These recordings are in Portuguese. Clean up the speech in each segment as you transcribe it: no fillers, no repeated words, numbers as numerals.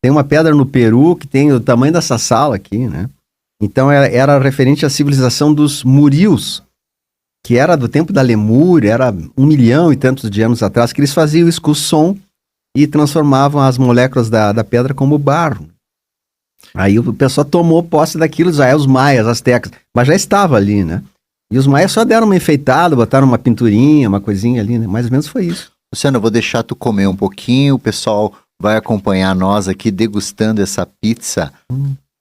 Tem uma pedra no Peru que tem o tamanho dessa sala aqui, né? Então era referente à civilização dos Murios, que era do tempo da Lemúria, era 1 milhão e tantos de anos atrás, que eles faziam isso com o som e transformavam as moléculas da pedra como barro. Aí o pessoal tomou posse daquilo, já é os maias, as astecas, mas já estava ali, né? E os maias só deram uma enfeitada, botaram uma pinturinha, uma coisinha ali, né? Mais ou menos foi isso. Luciano, eu vou deixar tu comer um pouquinho, o pessoal vai acompanhar nós aqui degustando essa pizza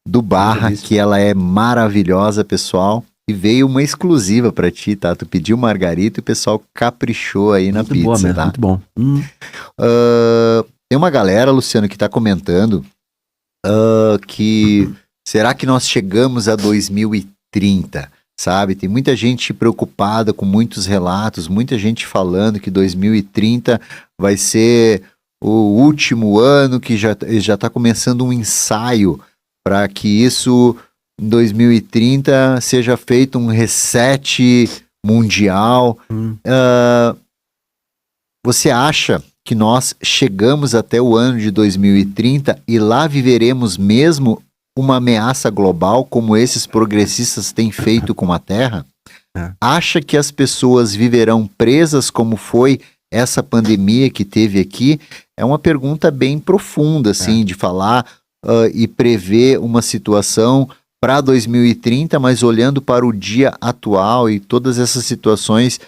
do Barra, que ela é maravilhosa, pessoal. E veio uma exclusiva pra ti, tá? Tu pediu margarita e o pessoal caprichou aí na pizza, boa mesmo, tá? muito bom. Tem uma galera, Luciano, que tá comentando que será que nós chegamos a 2030, sabe? Tem muita gente preocupada com muitos relatos, muita gente falando que 2030 vai ser o último ano, que já tá começando um ensaio para que isso, em 2030, seja feito um reset mundial. Você acha que nós chegamos até o ano de 2030 e lá viveremos mesmo uma ameaça global como esses progressistas têm feito com a Terra? Acha que as pessoas viverão presas como foi essa pandemia que teve aqui? É uma pergunta bem profunda, assim, de falar e prever uma situação para 2030, mas olhando para o dia atual e todas essas situações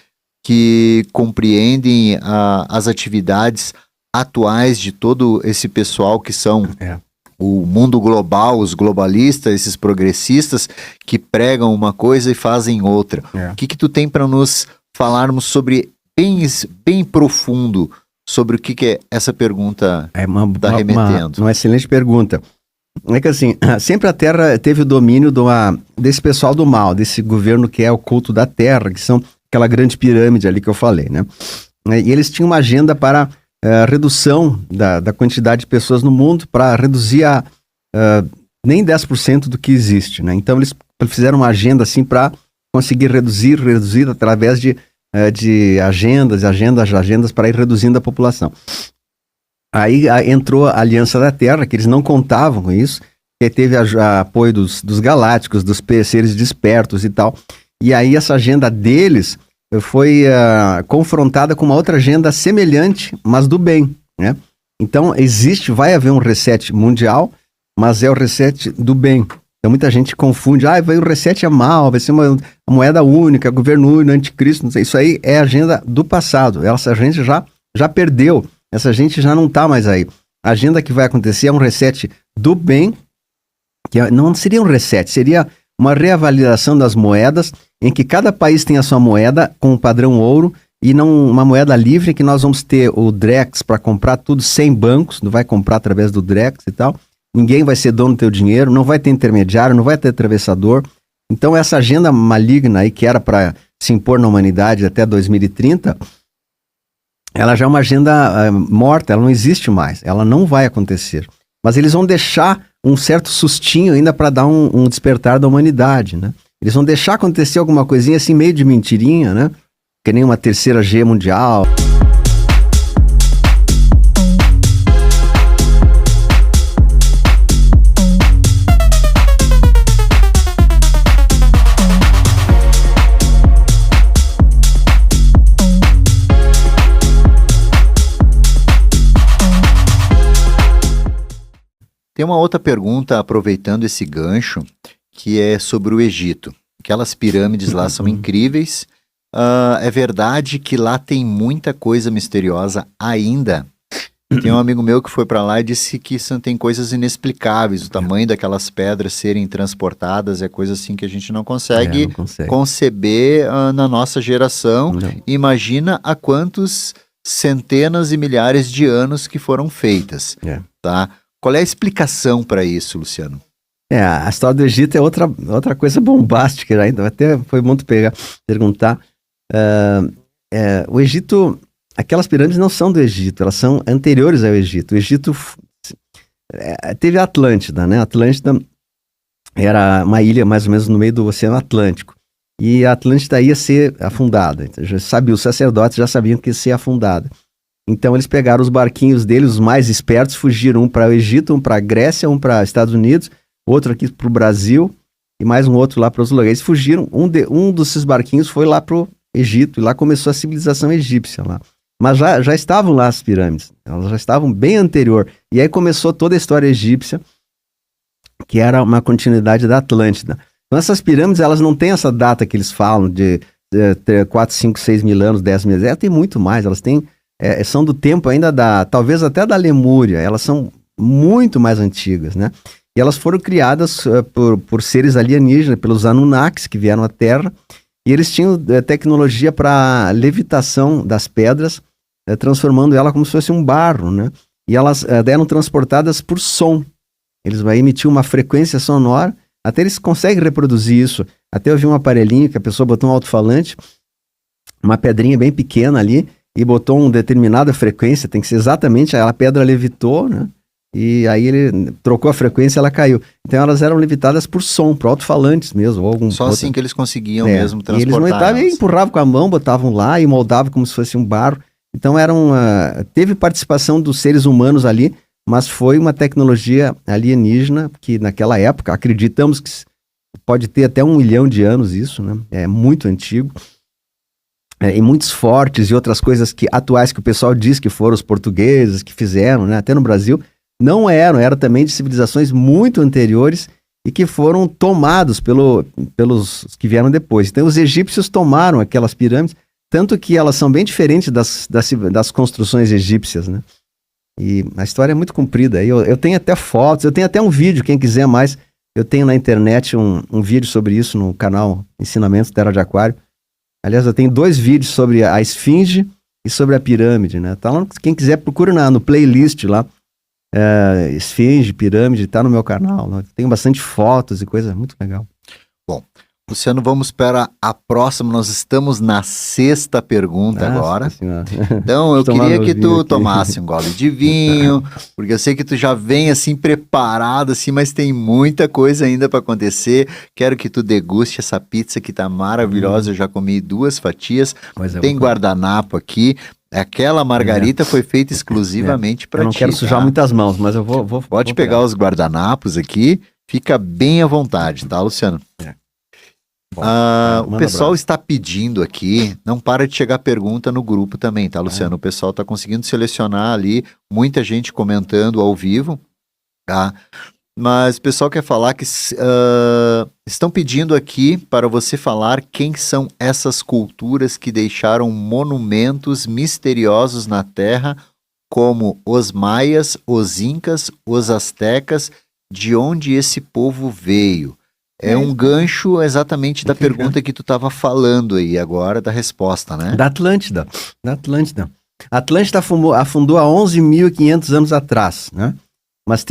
que compreendem as atividades atuais de todo esse pessoal que são o mundo global, os globalistas, esses progressistas que pregam uma coisa e fazem outra. O que tu tem para nos falarmos sobre, bem profundo, sobre o que é essa pergunta está remetendo? Uma excelente pergunta. É que assim, sempre a Terra teve o domínio desse pessoal do mal, desse governo que é o culto da Terra, que são aquela grande pirâmide ali que eu falei, né? E eles tinham uma agenda para redução da quantidade de pessoas no mundo, para reduzir nem 10% do que existe, né? Então eles fizeram uma agenda assim para conseguir reduzir através de agendas para ir reduzindo a população. Aí entrou a Aliança da Terra, que eles não contavam com isso, que teve apoio dos galácticos, dos seres despertos e tal. E aí essa agenda deles foi confrontada com uma outra agenda semelhante, mas do bem, né? Então vai haver um reset mundial, mas é o reset do bem. Então muita gente confunde, o reset é mal, vai ser uma moeda única, governo único, anticristo, não sei. Isso aí é agenda do passado, essa gente já perdeu, essa gente já não está mais aí. A agenda que vai acontecer é um reset do bem, que não seria um reset, seria uma reavaliação das moedas, em que cada país tem a sua moeda com o padrão ouro, e não uma moeda livre, que nós vamos ter o Drex para comprar tudo sem bancos, não vai comprar através do Drex e tal. Ninguém vai ser dono do teu dinheiro, não vai ter intermediário, não vai ter atravessador. Então essa agenda maligna aí, que era para se impor na humanidade até 2030, ela já é uma agenda morta, ela não existe mais, ela não vai acontecer. Mas eles vão deixar um certo sustinho ainda para dar um despertar da humanidade, né? Eles vão deixar acontecer alguma coisinha assim, meio de mentirinha, né? Que nem uma terceira G mundial. Tem uma outra pergunta, aproveitando esse gancho, que é sobre o Egito. Aquelas pirâmides lá são incríveis. É verdade que lá tem muita coisa misteriosa ainda. Tem um amigo meu que foi para lá e disse que tem coisas inexplicáveis. O tamanho daquelas pedras serem transportadas é coisa assim que a gente não consegue conceber na nossa geração. Imagina há quantos centenas e milhares de anos que foram feitas, tá? Qual é a explicação para isso, Luciano? A história do Egito é outra coisa bombástica ainda. Até foi muito perguntar. O Egito, aquelas pirâmides não são do Egito, elas são anteriores ao Egito. O Egito teve a Atlântida, né? A Atlântida era uma ilha mais ou menos no meio do Oceano Atlântico. E a Atlântida ia ser afundada. Então, os sacerdotes já sabiam que ia ser afundada. Então eles pegaram os barquinhos deles, os mais espertos, fugiram, um para o Egito, um para a Grécia, um para Estados Unidos, outro aqui para o Brasil e mais um outro lá para os lugares. Eles fugiram, um desses barquinhos foi lá para o Egito e lá começou a civilização egípcia lá. Mas já estavam lá as pirâmides, elas já estavam bem anterior. E aí começou toda a história egípcia, que era uma continuidade da Atlântida. Então essas pirâmides, elas não têm essa data que eles falam de 4, 5, 6 mil anos, 10 mil anos. Elas têm muito mais, elas têm, são do tempo ainda talvez até da Lemúria, elas são muito mais antigas, né? E elas foram criadas por seres alienígenas, pelos Anunnakis que vieram à Terra, e eles tinham tecnologia para levitação das pedras, transformando ela como se fosse um barro, né? E elas eram transportadas por som. Eles vão emitir uma frequência sonora, até eles conseguem reproduzir isso. Até eu vi um aparelhinho que a pessoa botou um alto-falante, uma pedrinha bem pequena ali, e botou uma determinada frequência, tem que ser exatamente, a pedra levitou, né? E aí ele trocou a frequência e ela caiu. Então elas eram levitadas por som, por alto-falantes mesmo. Ou algum Só outro... assim que eles conseguiam mesmo transportar. E eles montavam e empurravam com a mão, botavam lá e moldavam como se fosse um barro. Então teve participação dos seres humanos ali, mas foi uma tecnologia alienígena que naquela época, acreditamos que pode ter até 1 milhão de anos isso, né? É muito antigo. E muitos fortes e outras coisas atuais que o pessoal diz que foram os portugueses que fizeram, né? Até no Brasil, não eram também de civilizações muito anteriores e que foram tomados pelos que vieram depois. Então os egípcios tomaram aquelas pirâmides, tanto que elas são bem diferentes das construções egípcias, né? E a história é muito comprida. Eu tenho até fotos, eu tenho até um vídeo, quem quiser mais, eu tenho na internet um vídeo sobre isso no canal Ensinamentos Terra de Aquário. Aliás, eu tenho 2 vídeos sobre a esfinge e sobre a pirâmide, né? Tá lá, quem quiser procura no playlist lá, esfinge, pirâmide, tá no meu canal. Né? Tenho bastante fotos e coisa muito legal. Bom, Luciano, vamos para a próxima. Nós estamos na 6ª pergunta agora. Então, eu queria que tu tomasse um gole de vinho, porque eu sei que tu já vem assim preparado, assim, mas tem muita coisa ainda para acontecer. Quero que tu deguste essa pizza que tá maravilhosa. Eu já comi 2 fatias. Tem guardanapo aqui. Aquela margarita foi feita exclusivamente para ti. Eu não quero sujar muitas mãos, mas eu vou Pode pegar os guardanapos aqui. Fica bem à vontade, tá, Luciano? Bom, o pessoal está pedindo aqui, não para de chegar pergunta no grupo também, tá, Luciano? O pessoal está conseguindo selecionar ali, muita gente comentando ao vivo, tá? Mas o pessoal quer falar que estão pedindo aqui para você falar quem são essas culturas que deixaram monumentos misteriosos na Terra, como os maias, os incas, os astecas, de onde esse povo veio. É um gancho exatamente da pergunta que tu estava falando aí agora, da resposta, né? Da Atlântida. A Atlântida afundou há 11.500 anos atrás, né? Mas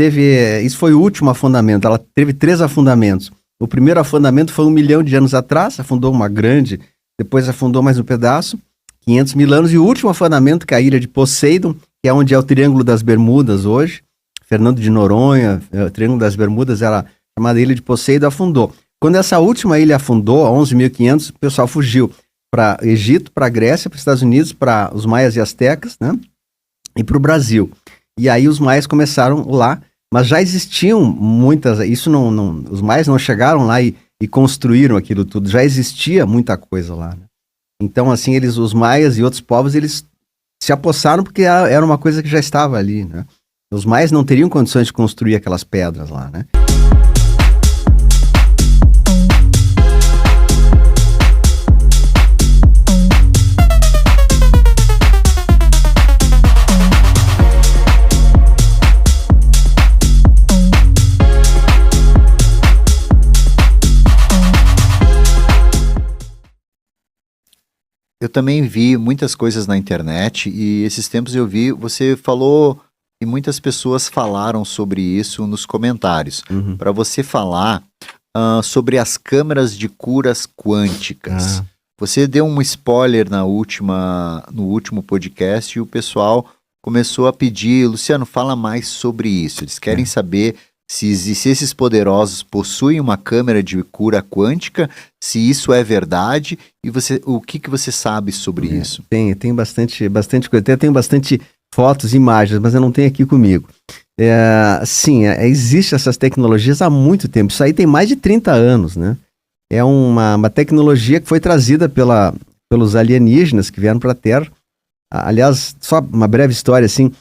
isso foi o último afundamento, ela teve 3 afundamentos. O primeiro afundamento foi 1 milhão de anos atrás, afundou uma grande, depois afundou mais um pedaço, 500 mil anos, e o último afundamento, que é a ilha de Poseidon, que é onde é o Triângulo das Bermudas hoje, Fernando de Noronha, o Triângulo das Bermudas era chamada Ilha de Poseidon, afundou. Quando essa última ilha afundou, a 11.500, o pessoal fugiu para Egito, para Grécia, para os Estados Unidos, para os maias e astecas, né? E para o Brasil. E aí os maias começaram lá, mas já existiam muitas, os maias não chegaram lá e construíram aquilo tudo, já existia muita coisa lá, né? Então, assim, os maias e outros povos, eles se apossaram porque era uma coisa que já estava ali, né? Os maias não teriam condições de construir aquelas pedras lá, né? Eu também vi muitas coisas na internet e esses tempos eu vi, você falou e muitas pessoas falaram sobre isso nos comentários. Para você falar sobre as câmeras de curas quânticas. Você deu um spoiler no último podcast e o pessoal começou a pedir, Luciano, fala mais sobre isso. Eles querem saber se esses poderosos possuem uma câmera de cura quântica, se isso é verdade, e o que você sabe sobre isso? Tem bastante coisa, até tem bastante fotos, imagens, mas eu não tenho aqui comigo. Sim, existe essas tecnologias há muito tempo, isso aí tem mais de 30 anos, né? É uma tecnologia que foi trazida pelos alienígenas que vieram para a Terra. Aliás, só uma breve história assim,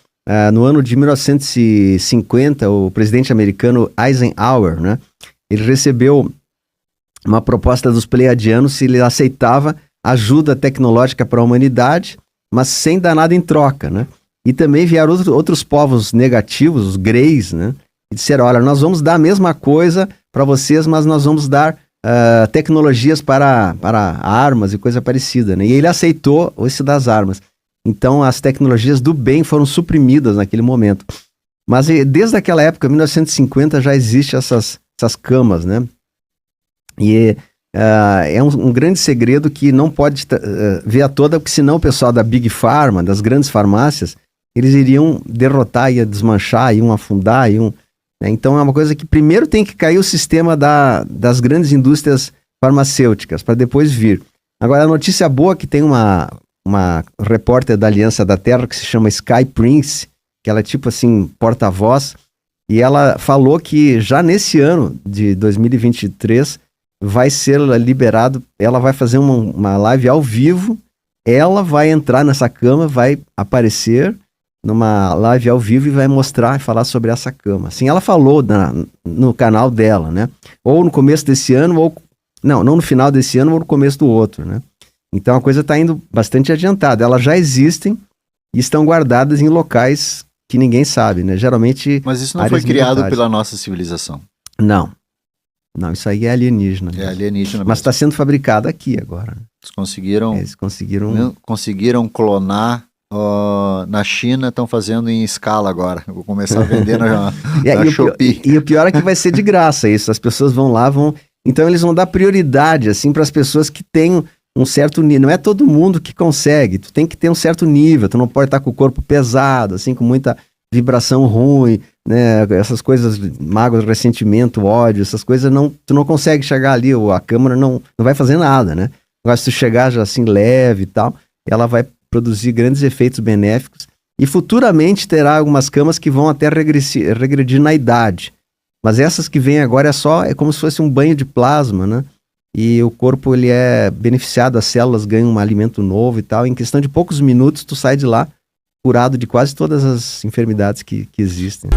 no ano de 1950, o presidente americano Eisenhower, né, ele recebeu uma proposta dos pleiadianos se ele aceitava ajuda tecnológica para a humanidade, mas sem dar nada em troca, né? E também vieram outros povos negativos, os greys, né, e disseram, olha, nós vamos dar a mesma coisa para vocês, mas nós vamos dar tecnologias para armas e coisa parecida, né? E ele aceitou esse das armas. Então, as tecnologias do bem foram suprimidas naquele momento. Mas desde aquela época, 1950, já existem essas camas, né? E é um grande segredo que não pode ver a toda, porque senão o pessoal da Big Pharma, das grandes farmácias, eles iriam derrotar, iam desmanchar, iam afundar, né? Então, é uma coisa que primeiro tem que cair o sistema das grandes indústrias farmacêuticas, para depois vir. Agora, a notícia boa é que tem uma repórter da Aliança da Terra que se chama Sky Prince, que ela é tipo assim, porta-voz, e ela falou que já nesse ano de 2023 vai ser liberado, ela vai fazer uma live ao vivo, ela vai entrar nessa cama, vai aparecer numa live ao vivo e vai mostrar e falar sobre essa cama. Assim, ela falou no canal dela, né? Ou no começo desse ano, ou não no final desse ano, ou no começo do outro, né? Então a coisa está indo bastante adiantada. Elas já existem e estão guardadas em locais que ninguém sabe, né? Geralmente. Mas isso não foi criado pela nossa civilização. Não, isso aí é alienígena. É alienígena mesmo. Mas está sendo fabricado aqui agora. Eles conseguiram clonar na China, estão fazendo em escala agora. Eu vou começar a vender na Shopee. E o pior é que vai ser de graça isso. As pessoas vão lá, então eles vão dar prioridade assim para as pessoas que têm um certo nível. Não é todo mundo que consegue, tu tem que ter um certo nível, tu não pode estar com o corpo pesado, assim, com muita vibração ruim, né, essas coisas, mágoa, ressentimento, ódio, essas coisas, tu não consegue chegar ali, a câmera não vai fazer nada, né? Agora, se tu chegar já assim, leve e tal, ela vai produzir grandes efeitos benéficos, e futuramente terá algumas camas que vão até regredir na idade, mas essas que vêm agora é como se fosse um banho de plasma, né? E o corpo, ele é beneficiado, as células ganham um alimento novo e tal. Em questão de poucos minutos, tu sai de lá curado de quase todas as enfermidades que existem.